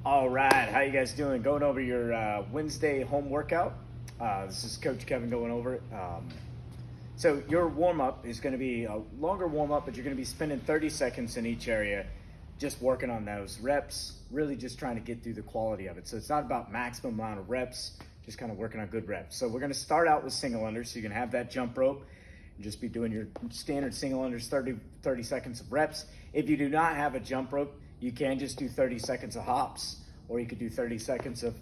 All right, how you guys doing? Going over your Wednesday home workout. This is Coach Kevin going over it. So your warm-up is going to be a longer warm-up, but you're going to be spending 30 seconds in each area just working on those reps, really just trying to get through the quality of it. So it's not about maximum amount of reps, just kind of working on good reps. So we're going to start out with single unders, so you can have that jump rope and just be doing your standard single unders, 30 seconds of reps. If you do not have a jump rope, you can just do 30 seconds of hops, or you could do 30 seconds of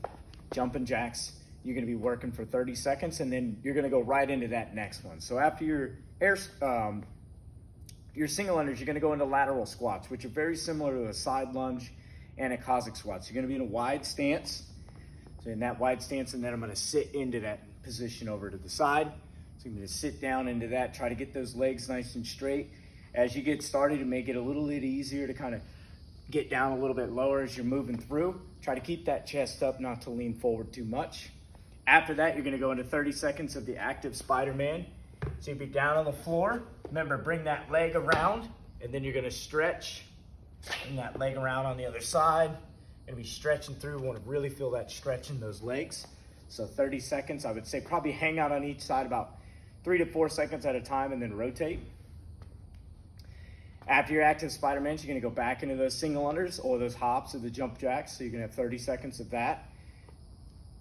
jumping jacks. You're gonna be working for 30 seconds, and then you're gonna go right into that next one. So after your single unders, you're gonna go into lateral squats, which are very similar to a side lunge and a Cossack squat. So you're gonna be in a wide stance. So in that wide stance, and then I'm gonna sit into that position over to the side. So I'm gonna sit down into that, try to get those legs nice and straight. As you get started, to make it a little bit easier to kind of get down a little bit lower as you're moving through. Try to keep that chest up, not to lean forward too much. After that, you're gonna go into 30 seconds of the active Spider-Man. So you'll be down on the floor. Remember, bring that leg around, and then you're gonna stretch. Bring that leg around on the other side. Gonna be stretching through. We wanna really feel that stretch in those legs. So 30 seconds, I would say probably hang out on each side about 3 to 4 seconds at a time, and then rotate. After your active Spider-Man, you're gonna go back into those single unders or those hops or the jump jacks. So you're gonna have 30 seconds of that.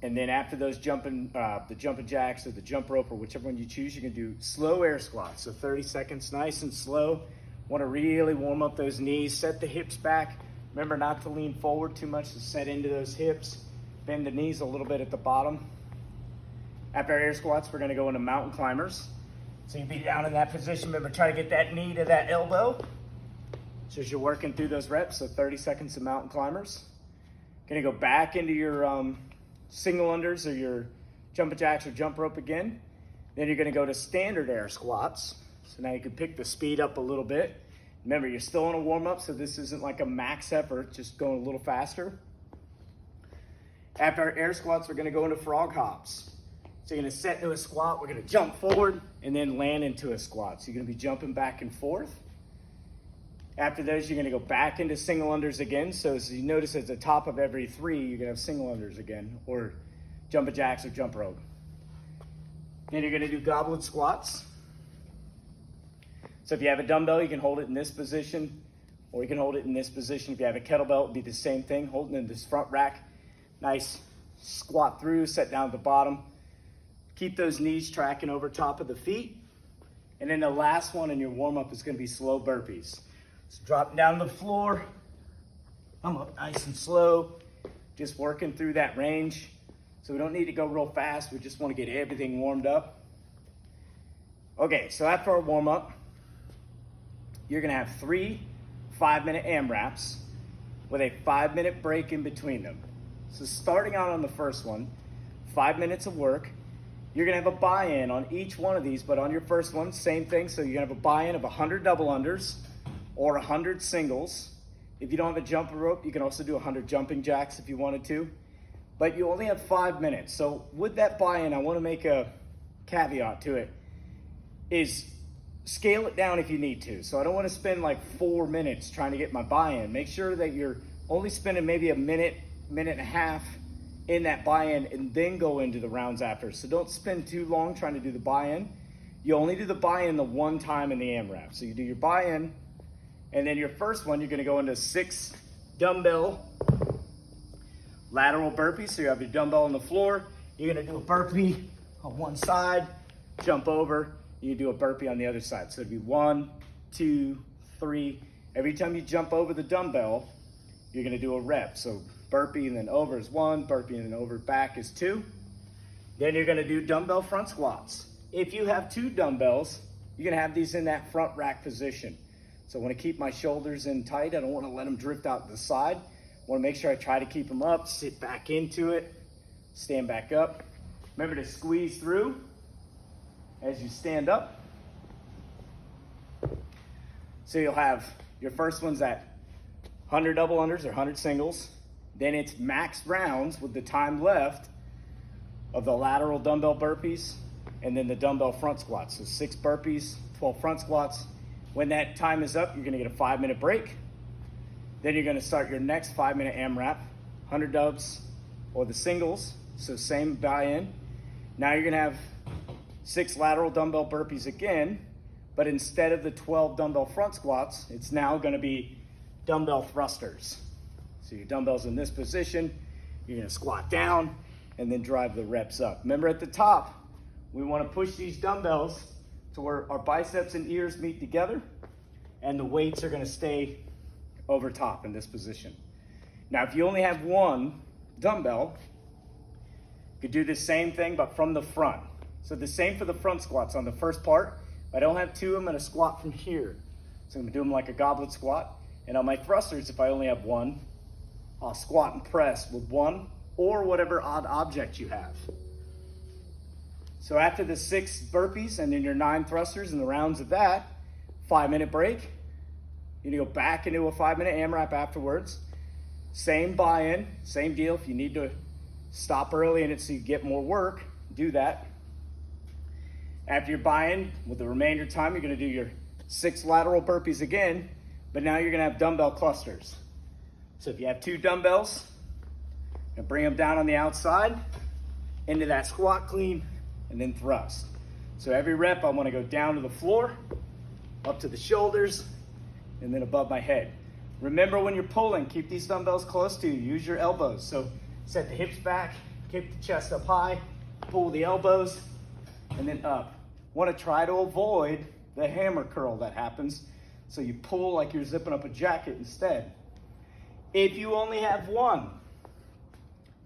And then after those the jumping jacks or the jump rope or whichever one you choose, you're gonna do slow air squats. So 30 seconds, nice and slow. Wanna really warm up those knees, set the hips back. Remember not to lean forward too much, to set into those hips. Bend the knees a little bit at the bottom. After our air squats, we're gonna go into mountain climbers. So you'll be down in that position. Remember, try to get that knee to that elbow. So as you're working through those reps, so 30 seconds of mountain climbers. Gonna go back into your single unders or your jumping jacks or jump rope again. Then you're gonna go to standard air squats. So now you can pick the speed up a little bit. Remember, you're still in a warm up, so this isn't like a max effort, just going a little faster. After our air squats, we're gonna go into frog hops. So you're gonna set into a squat, we're gonna jump forward and then land into a squat. So you're gonna be jumping back and forth. After those, you're gonna go back into single unders again. So as you notice at the top of every 3, you're gonna have single unders again, or jumping jacks or jump rope. Then you're gonna do goblet squats. So if you have a dumbbell, you can hold it in this position, or you can hold it in this position. If you have a kettlebell, it'd be the same thing, holding in this front rack. Nice squat through, set down at the bottom. Keep those knees tracking over top of the feet. And then the last one in your warm-up is gonna be slow burpees. So dropping down to the floor, come up nice and slow, just working through that range. So we don't need to go real fast, we just wanna get everything warmed up. Okay, so after our warm-up, you're gonna have 3 5-minute AMRAPs with a 5-minute break in between them. So starting out on the first one, 5 minutes of work. You're gonna have a buy-in on each one of these, but on your first one, same thing. So you're gonna have a buy-in of 100 double unders or 100 singles. If you don't have a jump rope, you can also do 100 jumping jacks if you wanted to, but you only have 5 minutes. So with that buy-in, I wanna make a caveat to it, is scale it down if you need to. So I don't wanna spend like 4 minutes trying to get my buy-in. Make sure that you're only spending maybe a minute, minute and a half in that buy-in, and then go into the rounds after. So don't spend too long trying to do the buy-in. You only do the buy-in the one time in the AMRAP. So you do your buy-in, and then your first one, you're gonna go into 6 dumbbell lateral burpees. So you have your dumbbell on the floor, you're gonna do a burpee on one side, jump over, you do a burpee on the other side. So it'd be 1, 2, 3. Every time you jump over the dumbbell, you're gonna do a rep. So burpee and then over is 1, burpee and then over back is 2. Then you're gonna do dumbbell front squats. If you have 2 dumbbells, you're gonna have these in that front rack position. So I wanna keep my shoulders in tight. I don't wanna let them drift out to the side. I wanna make sure I try to keep them up, sit back into it, stand back up. Remember to squeeze through as you stand up. So you'll have your first one's at 100 double unders or 100 singles. Then it's max rounds with the time left of the lateral dumbbell burpees and then the dumbbell front squats. So 6 burpees, 12 front squats. When that time is up, you're gonna get a 5-minute break. Then you're gonna start your next 5-minute AMRAP. 100 dubs or the singles, so same buy-in. Now you're gonna have 6 lateral dumbbell burpees again, but instead of the 12 dumbbell front squats, it's now gonna be dumbbell thrusters. So your dumbbell's in this position, you're gonna squat down and then drive the reps up. Remember at the top, we wanna push these dumbbells to where our biceps and ears meet together, and the weights are gonna stay over top in this position. Now, if you only have one dumbbell, you could do the same thing, but from the front. So the same for the front squats. On the first part, if I don't have two, I'm gonna squat from here. So I'm gonna do them like a goblet squat. And on my thrusters, if I only have one, I'll squat and press with one or whatever odd object you have. So after the 6 burpees and then your 9 thrusters and the rounds of that, 5-minute break. You're gonna go back into a 5-minute AMRAP afterwards. Same buy-in, same deal. If you need to stop early in it so you get more work, do that. After your buy-in, with the remainder time, you're gonna do your 6 lateral burpees again, but now you're gonna have dumbbell clusters. So if you have 2 dumbbells, and bring them down on the outside, into that squat clean, and then thrust. So every rep, I wanna go down to the floor, up to the shoulders, and then above my head. Remember when you're pulling, keep these dumbbells close to you. Use your elbows. So set the hips back, keep the chest up high, pull the elbows, and then up. Want to try to avoid the hammer curl that happens. So you pull like you're zipping up a jacket instead. If you only have one,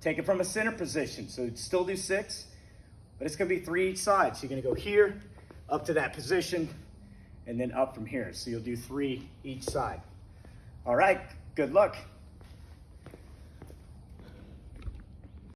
take it from a center position. So still do 6, but it's gonna be 3 each side. So you're gonna go here, up to that position, and then up from here. So you'll do 3 each side. All right, good luck.